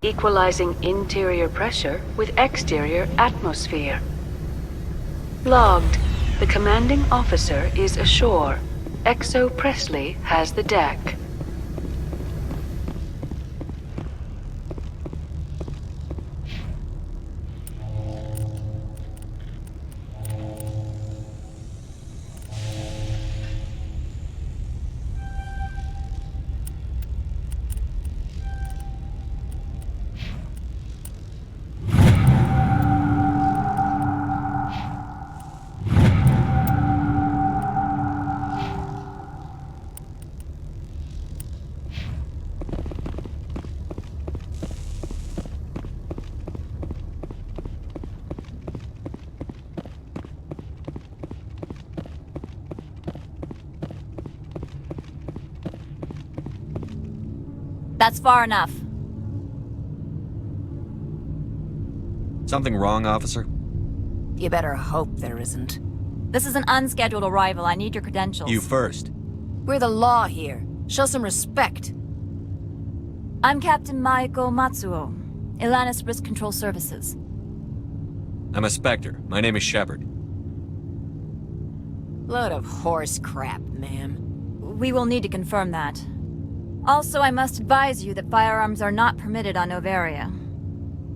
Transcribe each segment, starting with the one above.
Equalizing interior pressure with exterior atmosphere. Logged. The commanding officer is ashore. Exo Presley has the deck. That's far enough. Something wrong, officer? You better hope there isn't. This is an unscheduled arrival. I need your credentials. You first. We're the law here. Show some respect. I'm Captain Maiko Matsuo, Ilanis Risk Control Services. I'm a Spectre. My name is Shepard. Load of horse crap, ma'am. We will need to confirm that. Also, I must advise you that firearms are not permitted on Noveria.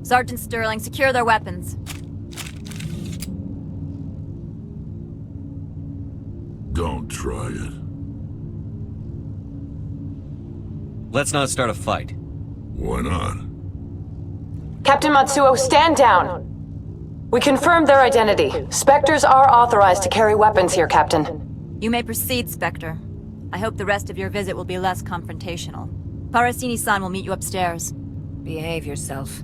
Sergeant Sterling, secure their weapons. Don't try it. Let's not start a fight. Why not? Captain Matsuo, stand down! We confirmed their identity. Spectres are authorized to carry weapons here, Captain. You may proceed, Spectre. I hope the rest of your visit will be less confrontational. Parasini-san will meet you upstairs. Behave yourself.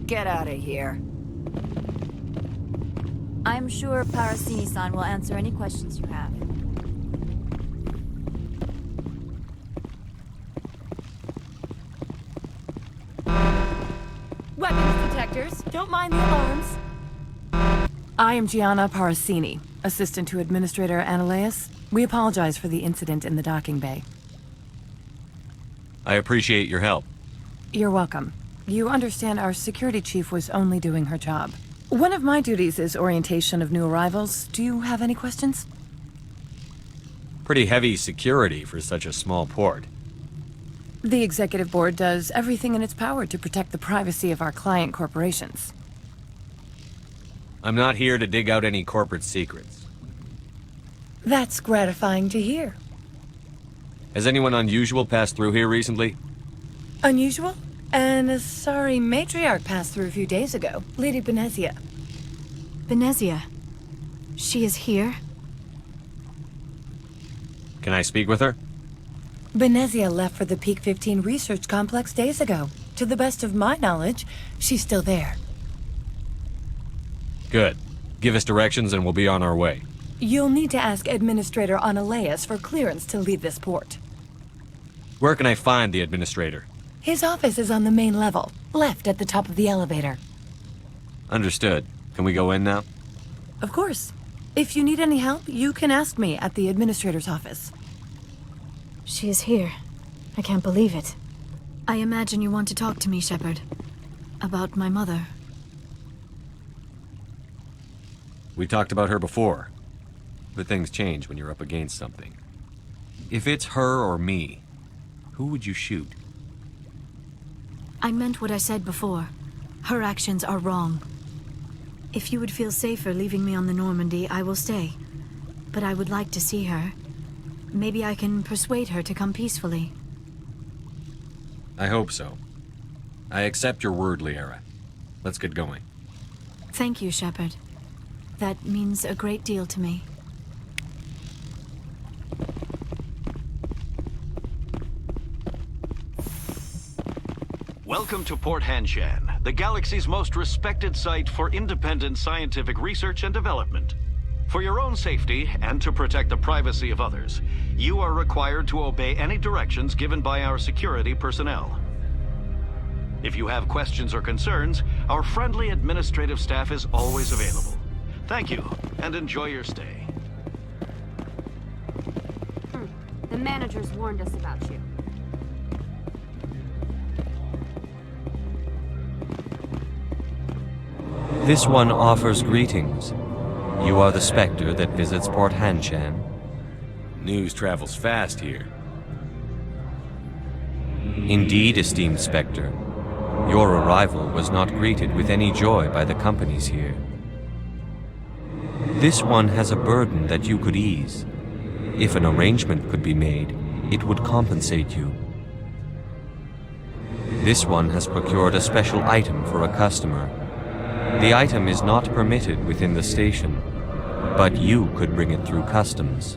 Get out of here. I'm sure Parasini-san will answer any questions you have. Weapons detectors. Don't mind the alarms. I am Gianna Parasini, assistant to Administrator Ananias. We apologize for the incident in the docking bay. I appreciate your help. You're welcome. You understand our security chief was only doing her job. One of my duties is orientation of new arrivals. Do you have any questions? Pretty heavy security for such a small port. The executive board does everything in its power to protect the privacy of our client corporations. I'm not here to dig out any corporate secrets. That's gratifying to hear. Has anyone unusual passed through here recently? Unusual? And a sorry matriarch passed through a few days ago. Lady Benezia. Benezia? She is here? Can I speak with her? Benezia left for the Peak 15 research complex days ago. To the best of my knowledge, she's still there. Good. Give us directions and we'll be on our way. You'll need to ask Administrator Ananias for clearance to leave this port. Where can I find the administrator? His office is on the main level, left at the top of the elevator. Understood. Can we go in now? Of course. If you need any help, you can ask me at the administrator's office. She is here. I can't believe it. I imagine you want to talk to me, Shepard. About my mother. We talked about her before. But things change when you're up against something. If it's her or me, who would you shoot? I meant what I said before. Her actions are wrong. If you would feel safer leaving me on the Normandy, I will stay. But I would like to see her. Maybe I can persuade her to come peacefully. I hope so. I accept your word, Liara. Let's get going. Thank you, Shepard. That means a great deal to me. Welcome to Port Hanshan, the galaxy's most respected site for independent scientific research and development. For your own safety and to protect the privacy of others, you are required to obey any directions given by our security personnel. If you have questions or concerns, our friendly administrative staff is always available. Thank you, and enjoy your stay. The managers warned us about you. This one offers greetings. You are the Spectre that visits Port Hanshan. News travels fast here. Indeed, esteemed Spectre. Your arrival was not greeted with any joy by the companies here. This one has a burden that you could ease. If an arrangement could be made, it would compensate you. This one has procured a special item for a customer. The item is not permitted within the station, but you could bring it through customs.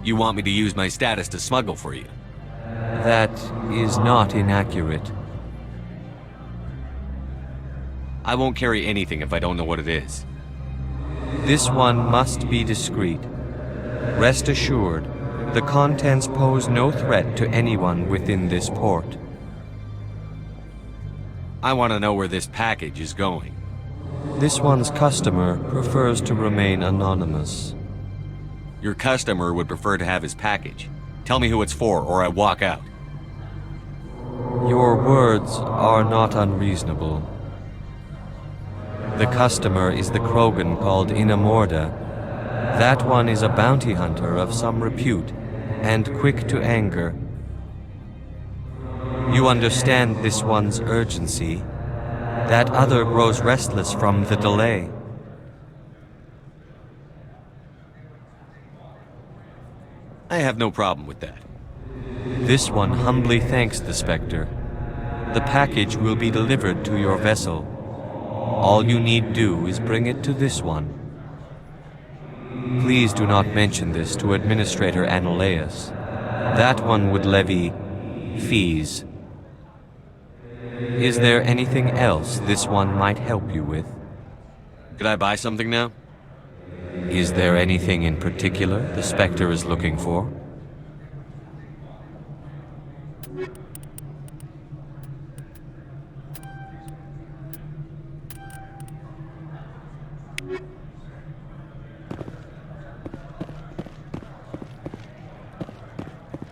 You want me to use my status to smuggle for you? That is not inaccurate. I won't carry anything if I don't know what it is. This one must be discreet. Rest assured, the contents pose no threat to anyone within this port. I want to know where this package is going. This one's customer prefers to remain anonymous. Your customer would prefer to have his package. Tell me who it's for, or I walk out. Your words are not unreasonable. The customer is the Krogan called Inamorda. That one is a bounty hunter of some repute, and quick to anger. You understand this one's urgency. That other grows restless from the delay. I have no problem with that. This one humbly thanks the Spectre. The package will be delivered to your vessel. All you need do is bring it to this one. Please do not mention this to Administrator Analaeus. That one would levy fees. Is there anything else this one might help you with? Could I buy something now? Is there anything in particular the Spectre is looking for?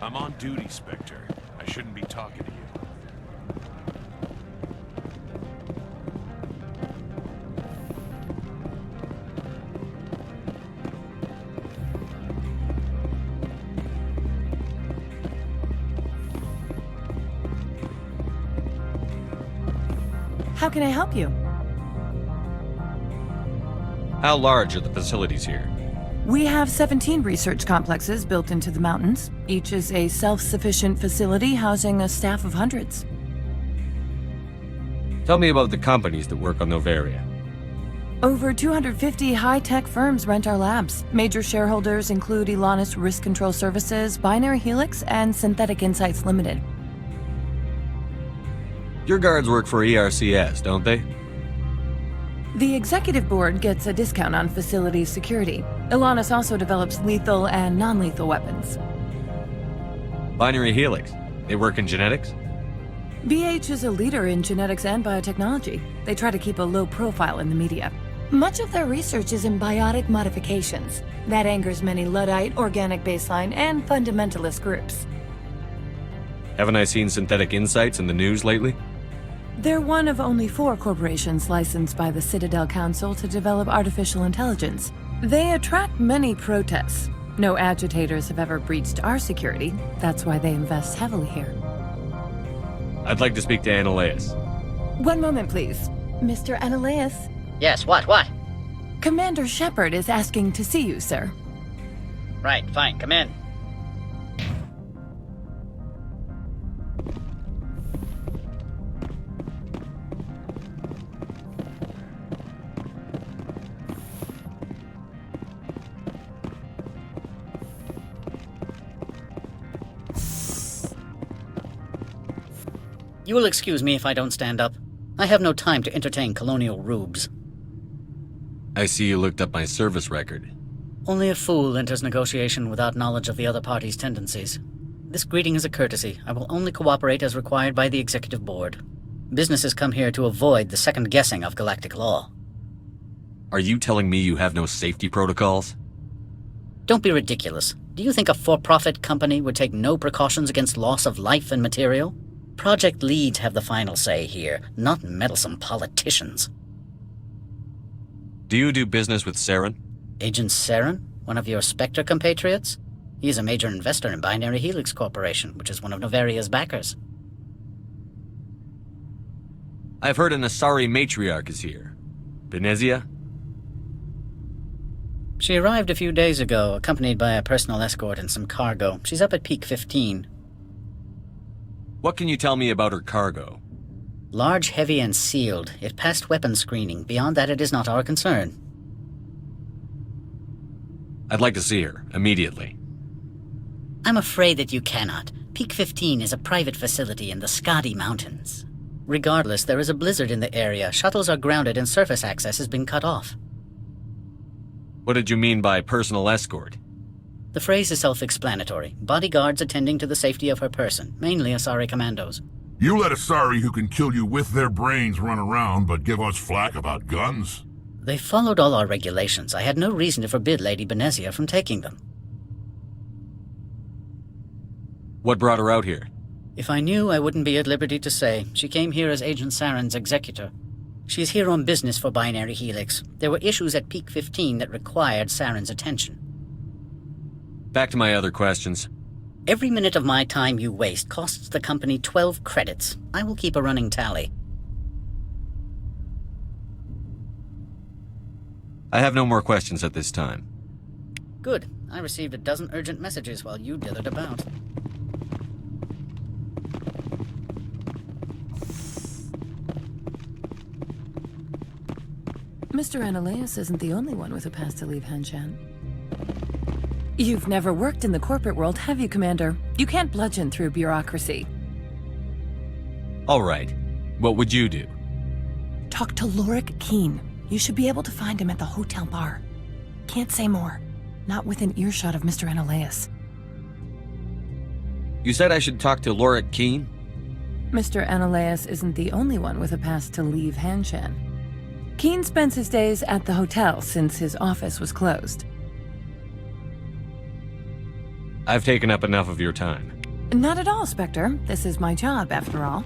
I'm on duty, Spectre. I shouldn't be talking to you. How can I help you? How large are the facilities here? We have 17 research complexes built into the mountains. Each is a self-sufficient facility housing a staff of hundreds. Tell me about the companies that work on Noveria. Over 250 high-tech firms rent our labs. Major shareholders include Elanus Risk Control Services, Binary Helix, and Synthetic Insights Limited. Your guards work for ERCS, don't they? The executive board gets a discount on facility security. Elanus also develops lethal and non-lethal weapons. Binary Helix. They work in genetics? BH is a leader in genetics and biotechnology. They try to keep a low profile in the media. Much of their research is in biotic modifications. That angers many Luddite, organic baseline, and fundamentalist groups. Haven't I seen Synthetic Insights in the news lately? They're one of only 4 corporations licensed by the Citadel Council to develop artificial intelligence. They attract many protests. No agitators have ever breached our security. That's why they invest heavily here. I'd like to speak to Analaeus. One moment, please. Mr. Analaeus? Yes, what? Commander Shepard is asking to see you, sir. Right, fine, come in. You will excuse me if I don't stand up. I have no time to entertain colonial rubes. I see you looked up my service record. Only a fool enters negotiation without knowledge of the other party's tendencies. This greeting is a courtesy. I will only cooperate as required by the Executive Board. Businesses come here to avoid the second guessing of galactic law. Are you telling me you have no safety protocols? Don't be ridiculous. Do you think a for-profit company would take no precautions against loss of life and material? Project leads have the final say here, not meddlesome politicians. Do you do business with Saren? Agent Saren? One of your Spectre compatriots? He is a major investor in Binary Helix Corporation, which is one of Noveria's backers. I've heard an Asari matriarch is here. Benezia? She arrived a few days ago, accompanied by a personal escort and some cargo. She's up at Peak 15. What can you tell me about her cargo? Large, heavy, and sealed. It passed weapons screening. Beyond that, it is not our concern. I'd like to see her, immediately. I'm afraid that you cannot. Peak 15 is a private facility in the Skadi Mountains. Regardless, there is a blizzard in the area. Shuttles are grounded and surface access has been cut off. What did you mean by personal escort? The phrase is self-explanatory. Bodyguards attending to the safety of her person, mainly Asari commandos. You let Asari who can kill you with their brains run around, but give us flack about guns? They followed all our regulations. I had no reason to forbid Lady Benezia from taking them. What brought her out here? If I knew, I wouldn't be at liberty to say. She came here as Agent Saren's executor. She's here on business for Binary Helix. There were issues at Peak 15 that required Saren's attention. Back to my other questions. Every minute of my time you waste costs the company 12 credits. I will keep a running tally. I have no more questions at this time. Good. I received a dozen urgent messages while you dithered about. Mr. Ananias isn't the only one with a pass to leave Hanshan. You've never worked in the corporate world, have you, Commander? You can't bludgeon through bureaucracy. All right. What would you do? Talk to Lorik Keen. You should be able to find him at the hotel bar. Can't say more. Not within earshot of Mr. Ananias. You said I should talk to Lorik Keen? Mr. Ananias isn't the only one with a pass to leave Hanshan. Keen spends his days at the hotel since his office was closed. I've taken up enough of your time. Not at all, Spectre. This is my job, after all.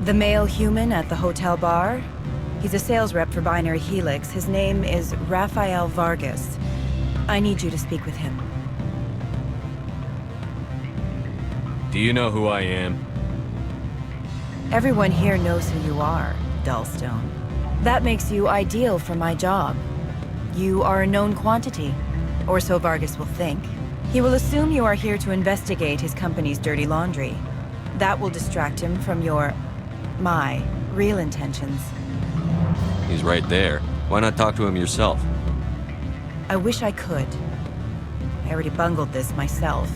The male human at the hotel bar? He's a sales rep for Binary Helix. His name is Rafael Vargas. I need you to speak with him. Do you know who I am? Everyone here knows who you are, Dullstone. That makes you ideal for my job. You are a known quantity, or so Vargas will think. He will assume you are here to investigate his company's dirty laundry. That will distract him from my real intentions. He's right there. Why not talk to him yourself? I wish I could. I already bungled this myself.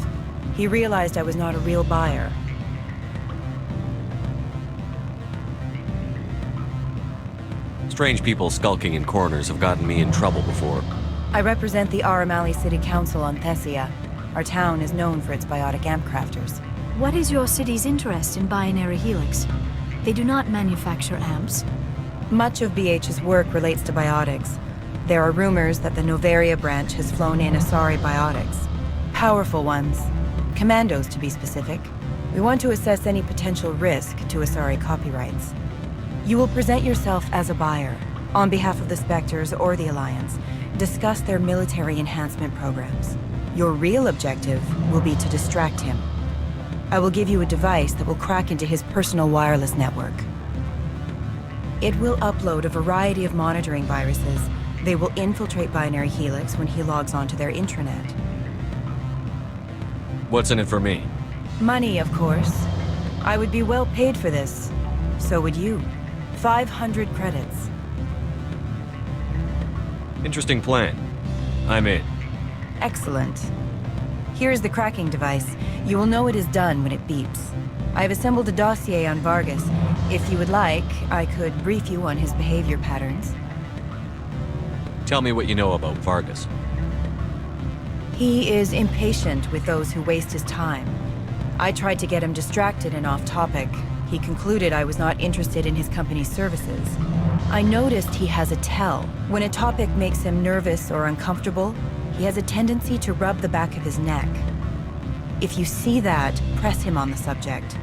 He realized I was not a real buyer. Strange people skulking in corners have gotten me in trouble before. I represent the Aramali City Council on Thessia. Our town is known for its biotic amp crafters. What is your city's interest in binary helix? They do not manufacture amps. Much of BH's work relates to biotics. There are rumors that the Noveria branch has flown in Asari biotics. Powerful ones. Commandos, to be specific. We want to assess any potential risk to Asari copyrights. You will present yourself as a buyer, on behalf of the Spectres or the Alliance. Discuss their military enhancement programs. Your real objective will be to distract him. I will give you a device that will crack into his personal wireless network. It will upload a variety of monitoring viruses. They will infiltrate Binary Helix when he logs onto their intranet. What's in it for me? Money, of course. I would be well paid for this. So would you. 500 credits. Interesting plan. I'm in. Excellent. Here is the cracking device. You will know it is done when it beeps. I have assembled a dossier on Vargas. If you would like, I could brief you on his behavior patterns. Tell me what you know about Vargas. He is impatient with those who waste his time. I tried to get him distracted and off topic. He concluded I was not interested in his company's services. I noticed he has a tell. When a topic makes him nervous or uncomfortable, he has a tendency to rub the back of his neck. If you see that, press him on the subject.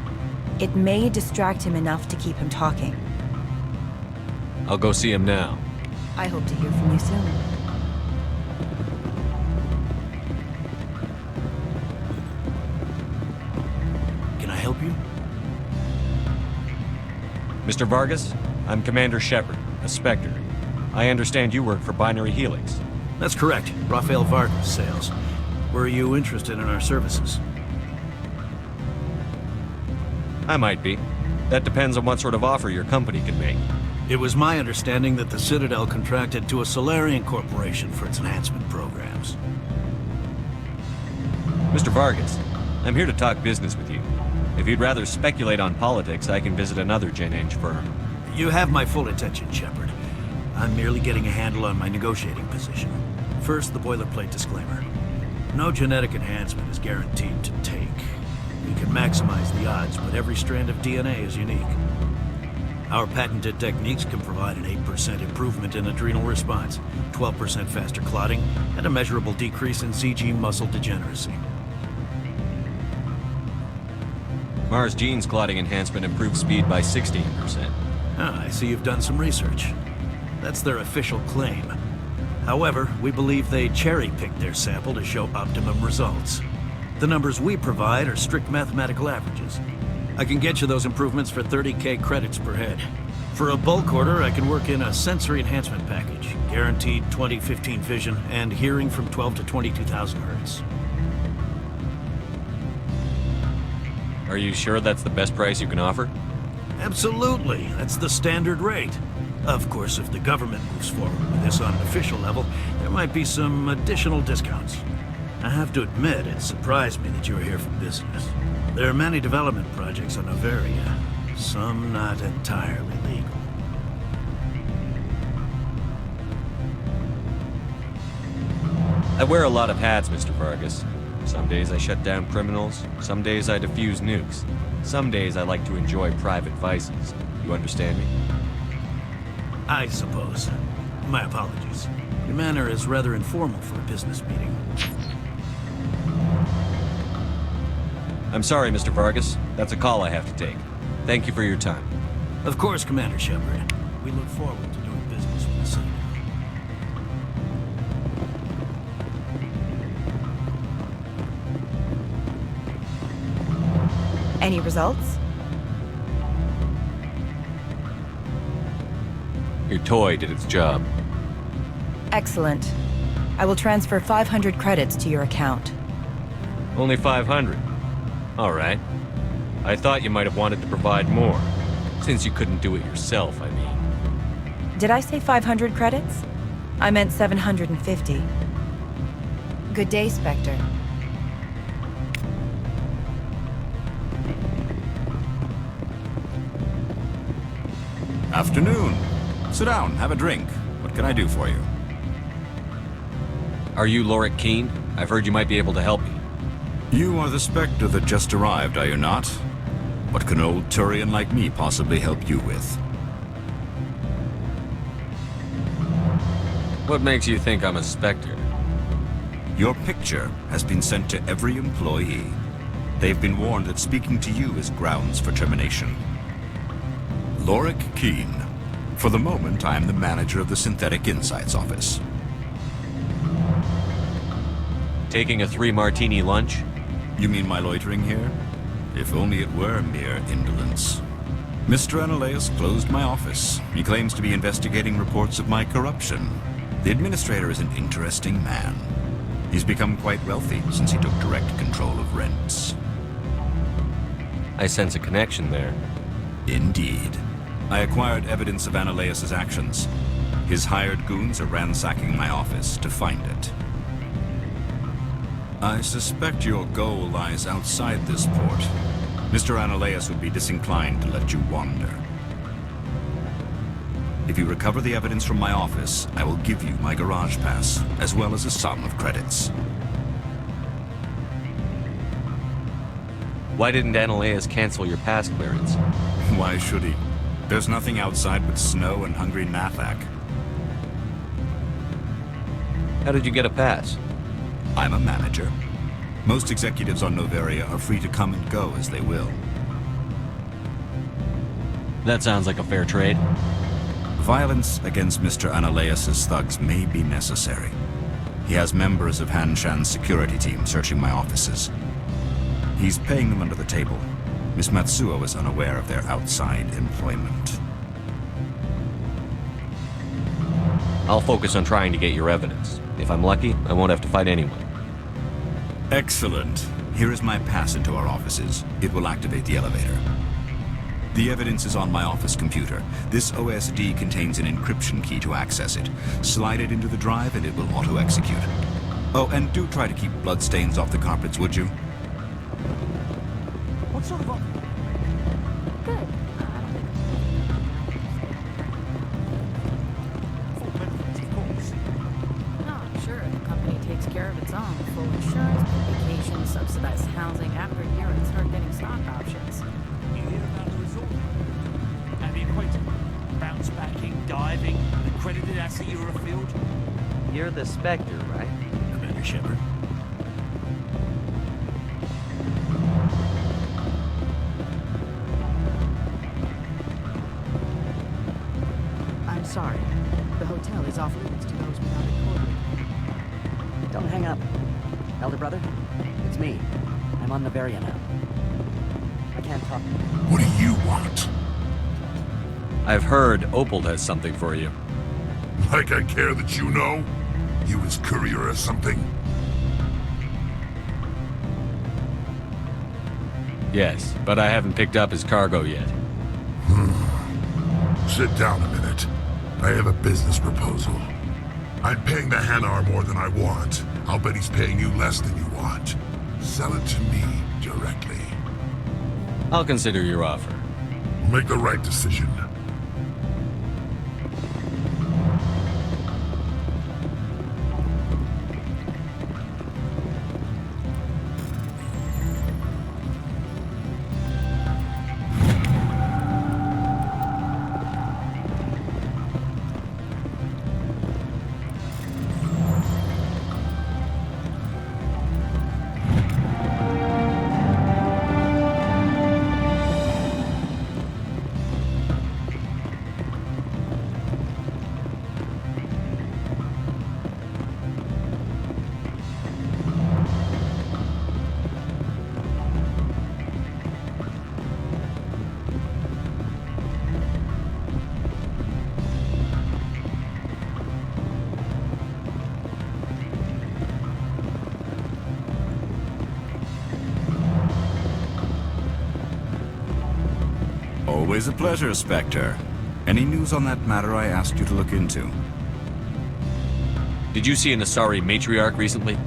It may distract him enough to keep him talking. I'll go see him now. I hope to hear from you soon. Can I help you? Mr. Vargas, I'm Commander Shepard, a Spectre. I understand you work for Binary Helix. That's correct. Rafael Vargas, sales. Were you interested in our services? I might be. That depends on what sort of offer your company can make. It was my understanding that the Citadel contracted to a Solarian corporation for its enhancement programs. Mr. Vargas, I'm here to talk business with you. If you'd rather speculate on politics, I can visit another Gen Eng firm. You have my full attention, Shepard. I'm merely getting a handle on my negotiating position. First, the boilerplate disclaimer. No genetic enhancement is guaranteed to take. We can maximize the odds, but every strand of DNA is unique. Our patented techniques can provide an 8% improvement in adrenal response, 12% faster clotting, and a measurable decrease in CG muscle degeneracy. Mars Gene's clotting enhancement improves speed by 16%. Ah, I see you've done some research. That's their official claim. However, we believe they cherry-picked their sample to show optimum results. The numbers we provide are strict mathematical averages. I can get you those improvements for 30K credits per head. For a bulk order, I can work in a sensory enhancement package, guaranteed 20/15 vision, and hearing from 12 to 22,000 hertz. Are you sure that's the best price you can offer? Absolutely. That's the standard rate. Of course, if the government moves forward with this on an official level, there might be some additional discounts. I have to admit, it surprised me that you were here for business. There are many development projects on Noveria, some not entirely legal. I wear a lot of hats, Mr. Vargas. Some days I shut down criminals, some days I defuse nukes. Some days I like to enjoy private vices. You understand me? I suppose. My apologies. Your manner is rather informal for a business meeting. I'm sorry, Mr. Vargas. That's a call I have to take. Thank you for your time. Of course, Commander Shepard. We look forward to doing business with the Citadel. Any results? Your toy did its job. Excellent. I will transfer 500 credits to your account. Only 500. All right. I thought you might have wanted to provide more. Since you couldn't do it yourself, I mean. Did I say 500 credits? I meant 750. Good day, Spectre. Afternoon. Sit down, have a drink. What can I do for you? Are you Lorik Keene? I've heard you might be able to help me. You are the Spectre that just arrived, are you not? What can an old Turian like me possibly help you with? What makes you think I'm a Spectre? Your picture has been sent to every employee. They've been warned that speaking to you is grounds for termination. Lorik Keene. For the moment, I am the manager of the Synthetic Insights Office. Taking a 3-martini lunch? You mean my loitering here? If only it were mere indolence. Mr. Analeus closed my office. He claims to be investigating reports of my corruption. The administrator is an interesting man. He's become quite wealthy since he took direct control of rents. I sense a connection there. Indeed. I acquired evidence of Analeus's actions. His hired goons are ransacking my office to find it. I suspect your goal lies outside this port. Mr. Analeus would be disinclined to let you wander. If you recover the evidence from my office, I will give you my garage pass, as well as a sum of credits. Why didn't Analeus cancel your pass clearance? Why should he? There's nothing outside but snow and hungry Nathak. How did you get a pass? I'm a manager. Most executives on Noveria are free to come and go as they will. That sounds like a fair trade. Violence against Mr. Analeus's thugs may be necessary. He has members of Hanshan's security team searching my offices. He's paying them under the table. Miss Matsuo is unaware of their outside employment. I'll focus on trying to get your evidence. If I'm lucky, I won't have to fight anyone. Excellent. Here is my pass into our offices. It will activate the elevator. The evidence is on my office computer. This OSD contains an encryption key to access it. Slide it into the drive and it will auto-execute. Oh, and do try to keep bloodstains off the carpets, would you? What sort of... Good. No, sure, the company takes care of its own. Full insurance, vacation, subsidized housing. After a year, it start getting stock options. You hear about the resort? And the equator? Bounce backing, diving, an accredited asset Eurofield? You're the Spectre, right? Commander Shepard. I'm sorry. The hotel is off limits to those without a court. Don't hang up. Elder brother, it's me. I'm on Noveria now. I can't talk. What do you want? I've heard Opal has something for you. Like I care that you know? You his courier or something? Yes, but I haven't picked up his cargo yet. Sit down a minute. I have a business proposal. I'm paying the Hanar more than I want. I'll bet he's paying you less than you want. Sell it to me directly. I'll consider your offer. Make the right decision. Always a pleasure, Spectre. Any news on that matter I asked you to look into? Did you see an Asari matriarch recently?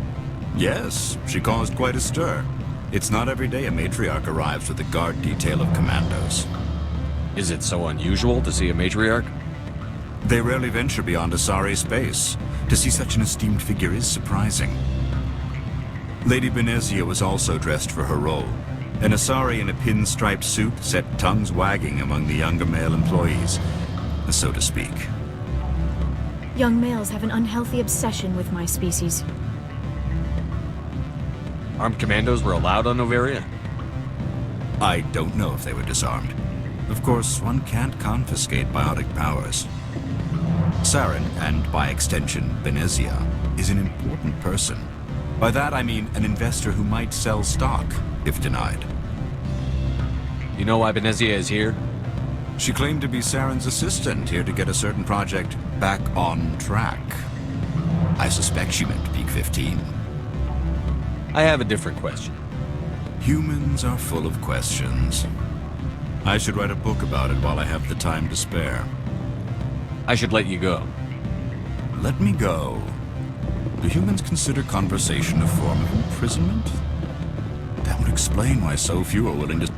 Yes, she caused quite a stir. It's not every day a matriarch arrives with a guard detail of commandos. Is it so unusual to see a matriarch? They rarely venture beyond Asari space. To see such an esteemed figure is surprising. Lady Benezia was also dressed for her role. An Asari in a pinstriped suit set tongues wagging among the younger male employees, so to speak. Young males have an unhealthy obsession with my species. Armed commandos were allowed on Noveria? I don't know if they were disarmed. Of course, one can't confiscate biotic powers. Saren, and by extension, Benezia, is an important person. By that I mean an investor who might sell stock, if denied. You know why Benezia is here? She claimed to be Saren's assistant, here to get a certain project back on track. I suspect she meant Peak 15. I have a different question. Humans are full of questions. I should write a book about it while I have the time to spare. I should let you go. Let me go? Do humans consider conversation a form of imprisonment? That would explain why so few are willing to...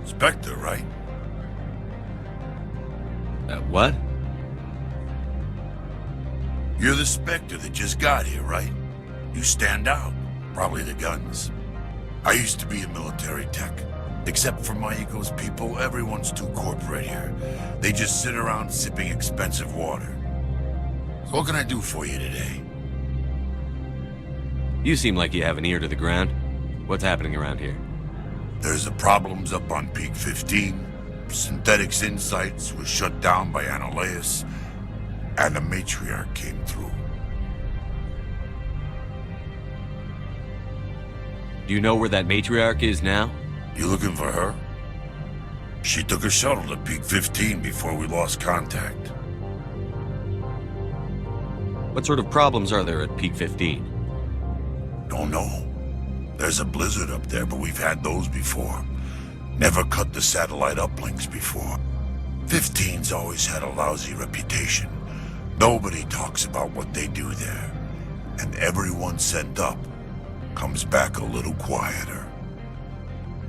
Spectre, right? What? You're the Spectre that just got here, right? You stand out. Probably the guns. I used to be a military tech. Except for Maiko's people, everyone's too corporate here. They just sit around sipping expensive water. So what can I do for you today? You seem like you have an ear to the ground. What's happening around here? There's the problems up on Peak 15. Synthetics Insights was shut down by Ananias, and the matriarch came through. Do you know where that matriarch is now? You looking for her? She took a shuttle to Peak 15 before we lost contact. What sort of problems are there at Peak 15? Don't know. There's a blizzard up there, but we've had those before. Never cut the satellite uplinks before. 15's always had a lousy reputation. Nobody talks about what they do there. And everyone sent up comes back a little quieter.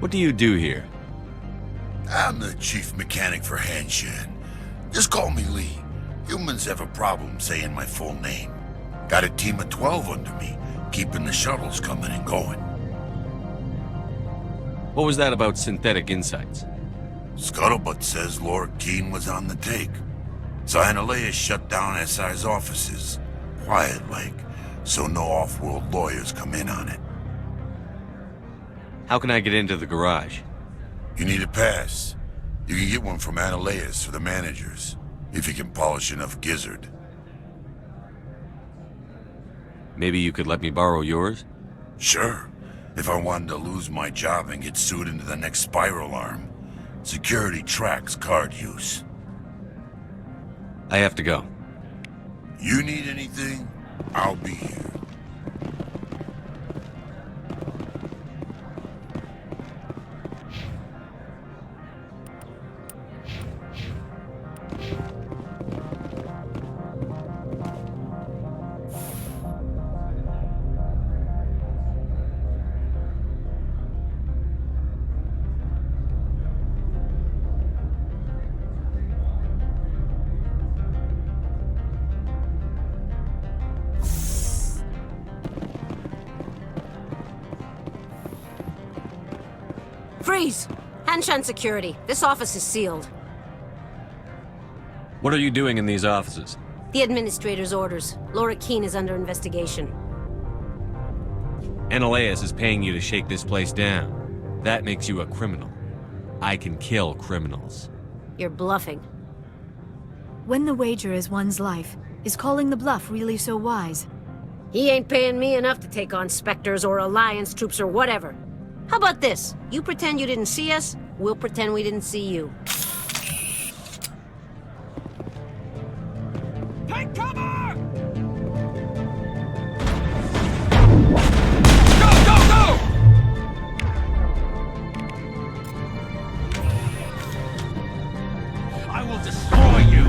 What do you do here? I'm the chief mechanic for Hanshan. Just call me Lee. Humans have a problem saying my full name. Got a team of 12 under me, keeping the shuttles coming and going. What was that about Synthetic Insights? Scuttlebutt says Laura Keene was on the take. So Ananias shut down SI's offices. Quiet-like, so no off-world lawyers come in on it. How can I get into the garage? You need a pass. You can get one from Ananias or the managers, if you can polish enough gizzard. Maybe you could let me borrow yours? Sure. If I wanted to lose my job and get sued into the next spiral arm. Security tracks card use. I have to go. You need anything? I'll be here. Freeze! Hanshan security. This office is sealed. What are you doing in these offices? The administrator's orders. Laura Keene is under investigation. Ananias is paying you to shake this place down. That makes you a criminal. I can kill criminals. You're bluffing. When the wager is one's life, is calling the bluff really so wise? He ain't paying me enough to take on Spectres or Alliance troops or whatever. How about this? You pretend you didn't see us, we'll pretend we didn't see you. Take cover! Go! I will destroy you!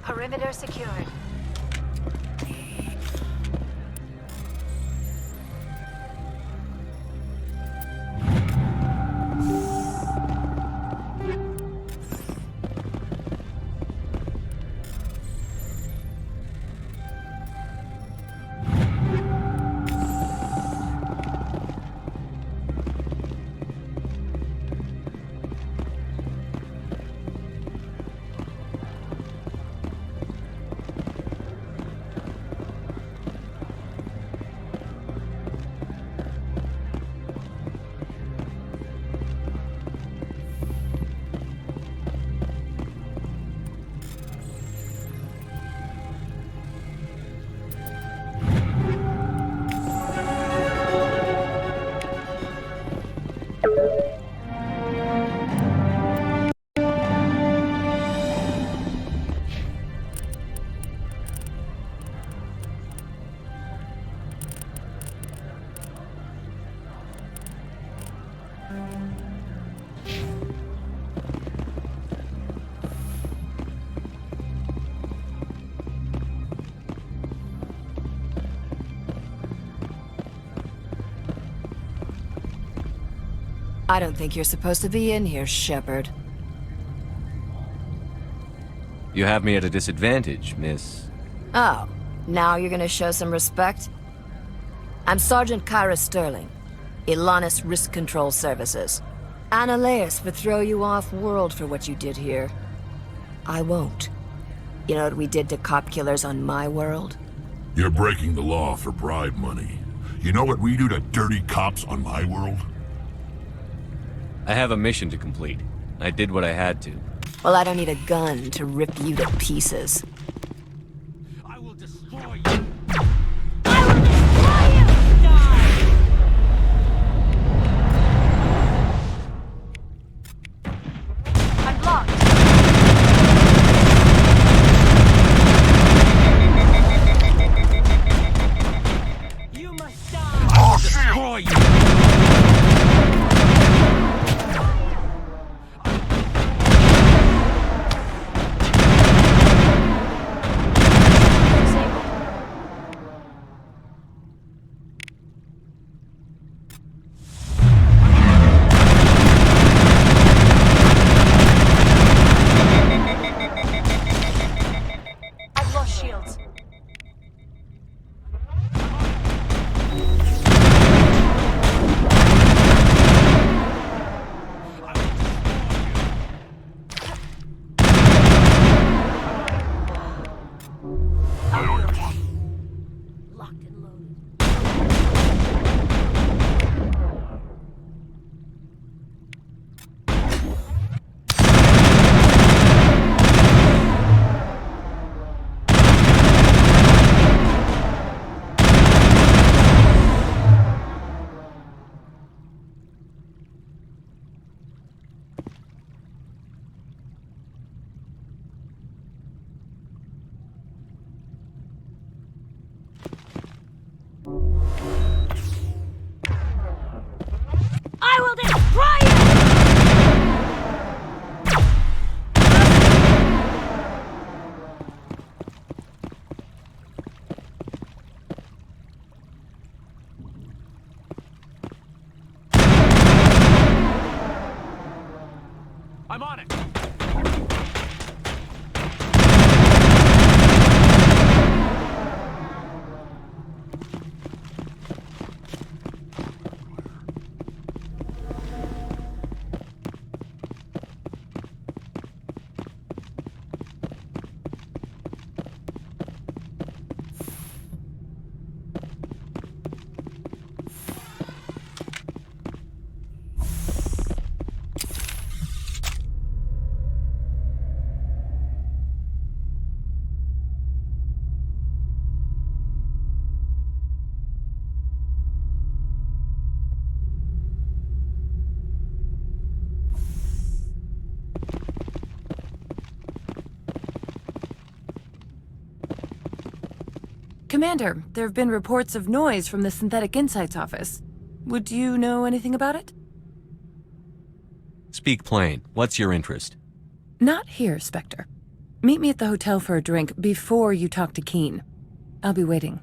Perimeter secured. I don't think you're supposed to be in here, Shepard. You have me at a disadvantage, miss. Oh, now you're gonna show some respect? I'm Sergeant Kyra Sterling, Ilanis Risk Control Services. Annaleus would throw you off-world for what you did here. I won't. You know what we did to cop killers on my world? You're breaking the law for bribe money. You know what we do to dirty cops on my world? I have a mission to complete. I did what I had to. Well, I don't need a gun to rip you to pieces. I will destroy you. I'm blocked. You must die. I'll destroy you. I've lost shields. Locked and loaded. I will destroy you! I'm on it. Commander, there have been reports of noise from the Synthetic Insights office. Would you know anything about it? Speak plain. What's your interest? Not here, Spectre. Meet me at the hotel for a drink before you talk to Keen. I'll be waiting.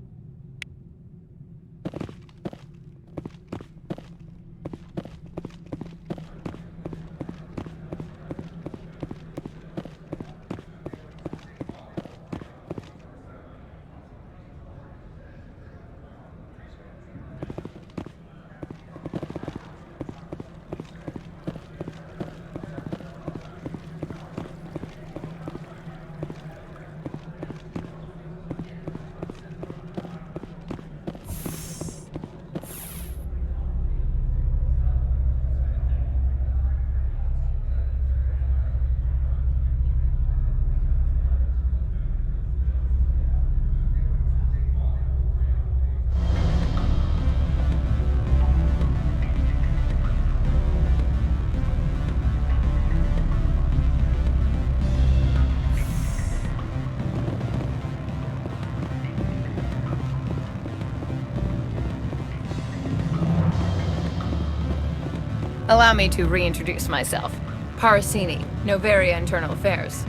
Allow me to reintroduce myself. Parasini, Noveria Internal Affairs.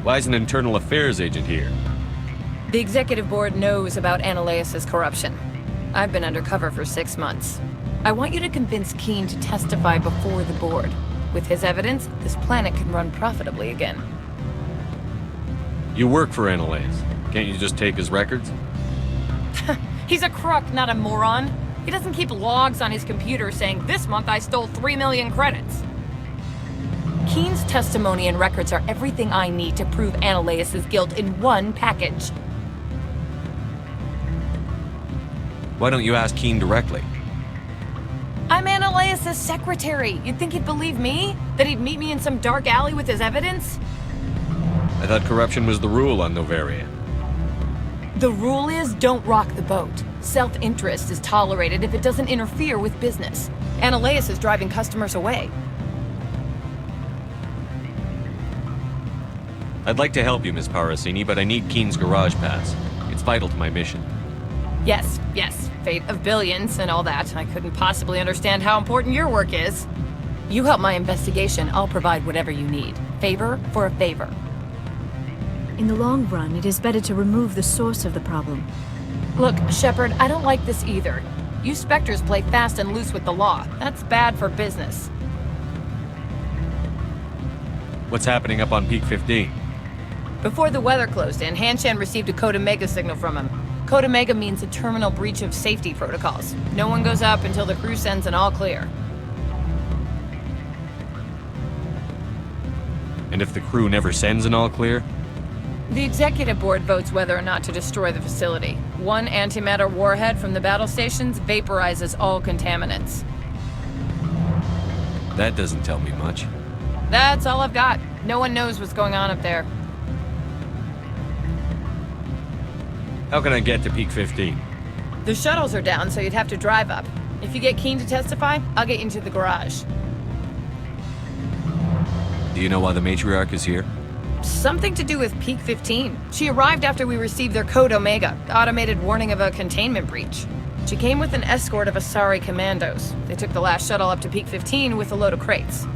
Why is an internal affairs agent here? The executive board knows about Annaleus' corruption. I've been undercover for 6 months. I want you to convince Keen to testify before the board. With his evidence, this planet can run profitably again. You work for Annalise. Can't you just take his records? He's a crook, not a moron. He doesn't keep logs on his computer saying, "This month I stole 3 million credits." Keen's testimony and records are everything I need to prove Annalais's guilt in one package. Why don't you ask Keen directly? I'm Annalais's secretary. You'd think he'd believe me? That he'd meet me in some dark alley with his evidence? I thought corruption was the rule on Noveria. The rule is, don't rock the boat. Self-interest is tolerated if it doesn't interfere with business. Annalise is driving customers away. I'd like to help you, Miss Parasini, but I need Keen's garage pass. It's vital to my mission. Yes, fate of billions and all that. I couldn't possibly understand how important your work is. You help my investigation, I'll provide whatever you need. Favor for a favor. In the long run, it is better to remove the source of the problem. Look, Shepard, I don't like this either. You Spectres play fast and loose with the law. That's bad for business. What's happening up on Peak 15? Before the weather closed in, Hanshan received a Code Omega signal from him. Code Omega means a terminal breach of safety protocols. No one goes up until the crew sends an all clear. And if the crew never sends an all clear? The executive board votes whether or not to destroy the facility. One antimatter warhead from the battle stations vaporizes all contaminants. That doesn't tell me much. That's all I've got. No one knows what's going on up there. How can I get to Peak 15? The shuttles are down, so you'd have to drive up. If you get Keen to testify, I'll get you into the garage. Do you know why the matriarch is here? Something to do with Peak 15. She arrived after we received their Code Omega, the automated warning of a containment breach. She came with an escort of Asari commandos. They took the last shuttle up to Peak 15 with a load of crates.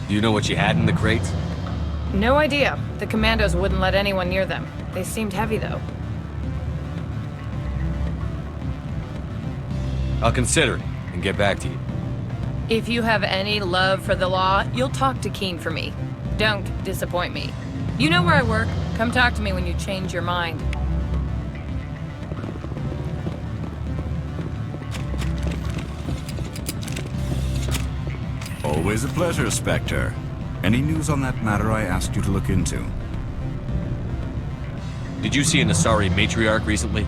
Do you know what she had in the crates? No idea. The commandos wouldn't let anyone near them. They seemed heavy, though. I'll consider it and get back to you. If you have any love for the law, you'll talk to Keen for me. Don't disappoint me. You know where I work. Come talk to me when you change your mind. Always a pleasure, Spectre. Any news on that matter I asked you to look into? Did you see an Asari matriarch recently?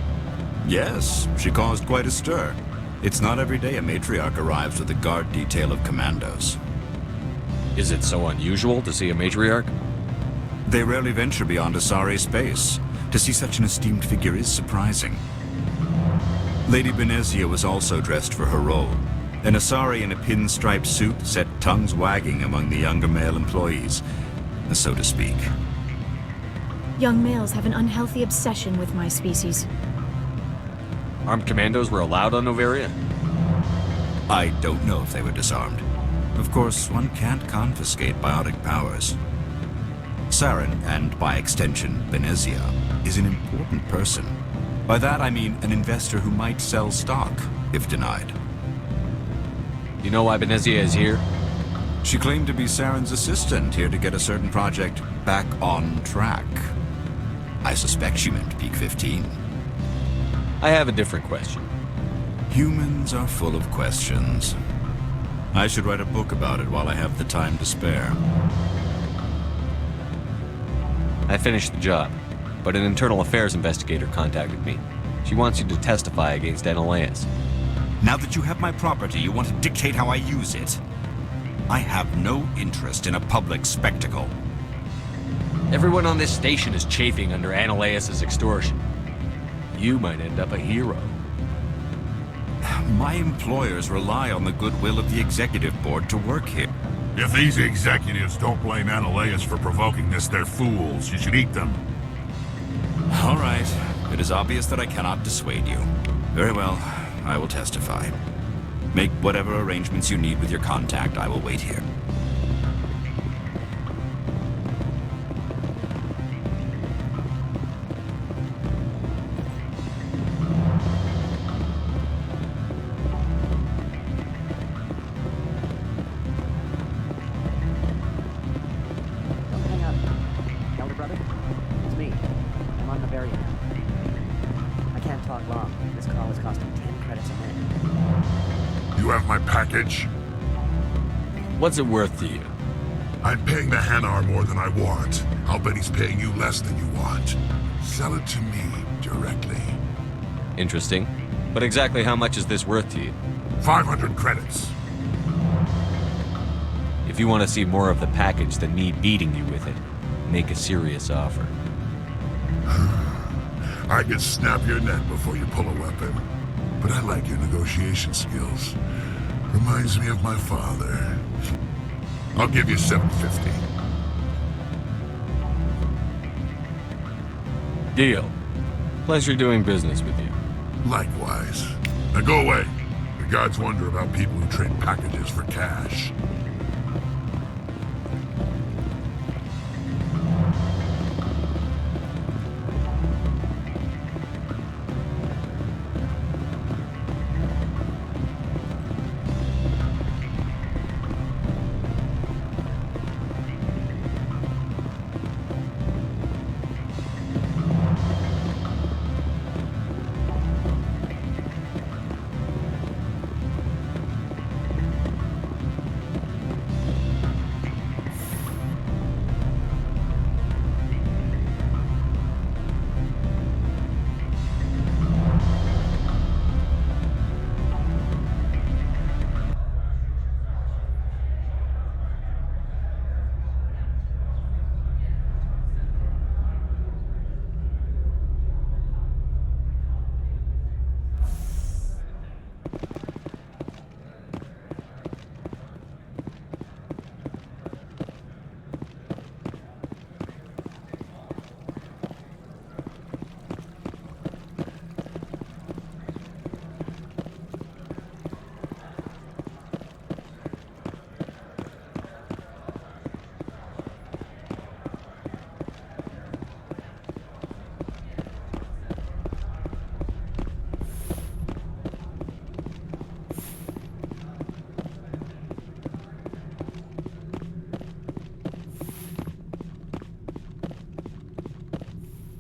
Yes, she caused quite a stir. It's not every day a matriarch arrives with a guard detail of commandos. Is it so unusual to see a matriarch? They rarely venture beyond Asari space. To see such an esteemed figure is surprising. Lady Benezia was also dressed for her role. An Asari in a pinstriped suit set tongues wagging among the younger male employees, so to speak. Young males have an unhealthy obsession with my species. Armed commandos were allowed on Noveria? I don't know if they were disarmed. Of course, one can't confiscate biotic powers. Saren, and by extension, Benezia, is an important person. By that I mean an investor who might sell stock, if denied. You know why Benezia is here? She claimed to be Saren's assistant, here to get a certain project back on track. I suspect she meant Peak 15. I have a different question. Humans are full of questions. I should write a book about it while I have the time to spare. I finished the job, but an internal affairs investigator contacted me. She wants you to testify against Annalise. Now that you have my property, you want to dictate how I use it? I have no interest in a public spectacle. Everyone on this station is chafing under Annalise's extortion. You might end up a hero. My employers rely on the goodwill of the executive board to work here. If these executives don't blame Annalise for provoking this, they're fools. You should eat them. All right. It is obvious that I cannot dissuade you. Very well. I will testify. Make whatever arrangements you need with your contact. I will wait here. o'clock long. This call is costing 10 credits a minute. You have my package? What's it worth to you? I'm paying the Hanar more than I want. I'll bet he's paying you less than you want. Sell it to me directly. Interesting. But exactly how much is this worth to you? 500 credits. If you want to see more of the package than me beating you with it, make a serious offer. I could snap your neck before you pull a weapon. But I like your negotiation skills. Reminds me of my father. I'll give you 750. Deal. Pleasure doing business with you. Likewise. Now go away. The gods wonder about people who trade packages for cash.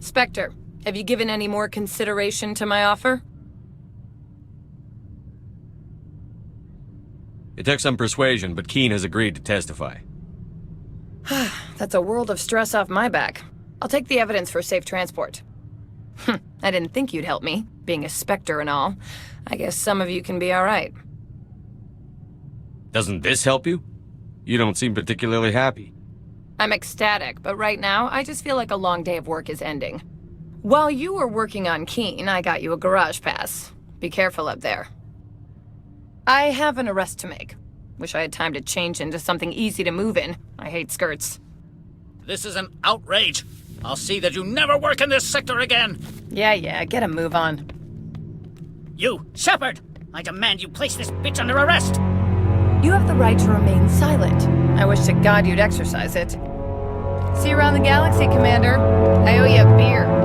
Spectre, have you given any more consideration to my offer? It took some persuasion, but Keen has agreed to testify. That's a world of stress off my back. I'll take the evidence for safe transport. I didn't think you'd help me, being a Spectre and all. I guess some of you can be alright. Doesn't this help you? You don't seem particularly happy. I'm ecstatic, but right now, I just feel like a long day of work is ending. While you were working on Keen, I got you a garage pass. Be careful up there. I have an arrest to make. Wish I had time to change into something easy to move in. I hate skirts. This is an outrage. I'll see that you never work in this sector again. Yeah, get a move on. You, Shepard! I demand you place this bitch under arrest! You have the right to remain silent. I wish to God you'd exercise it. See you around the galaxy, Commander. I owe you a beer.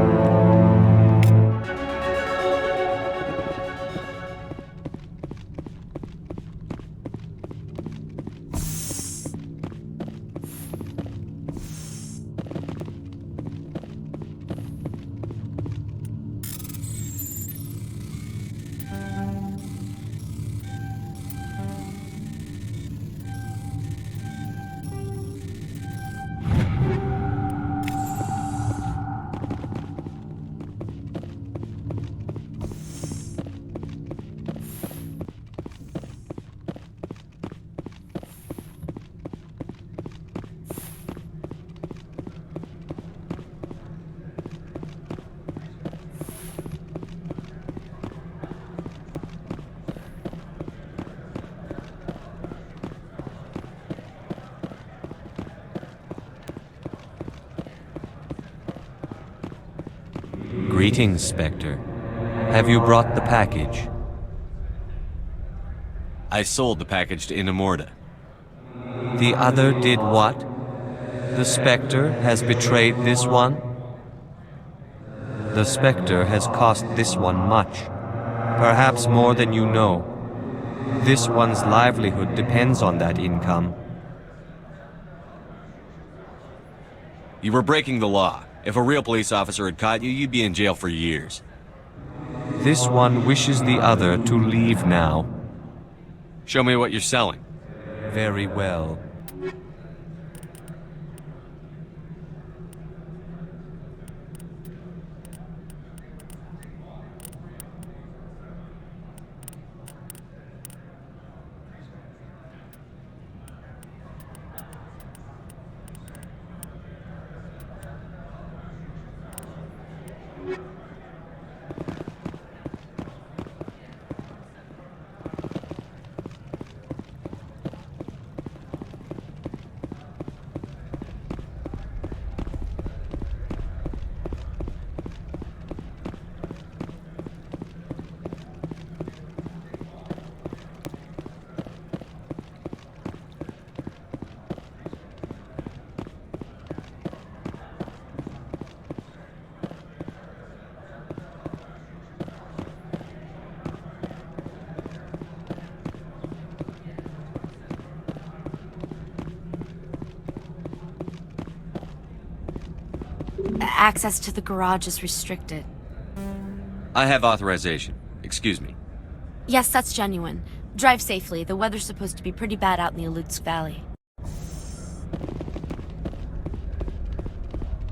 Greetings, Spectre. Have you brought the package? I sold the package to Inamorta. The other did what? The Spectre has betrayed this one? The Spectre has cost this one much. Perhaps more than you know. This one's livelihood depends on that income. You were breaking the law. If a real police officer had caught you, you'd be in jail for years. this one wishes the other to leave now. Show me what you're selling. Very well. Access to the garage is restricted. I have authorization. Excuse me. Yes, that's genuine. Drive safely. The weather's supposed to be pretty bad out in the Alutsk Valley.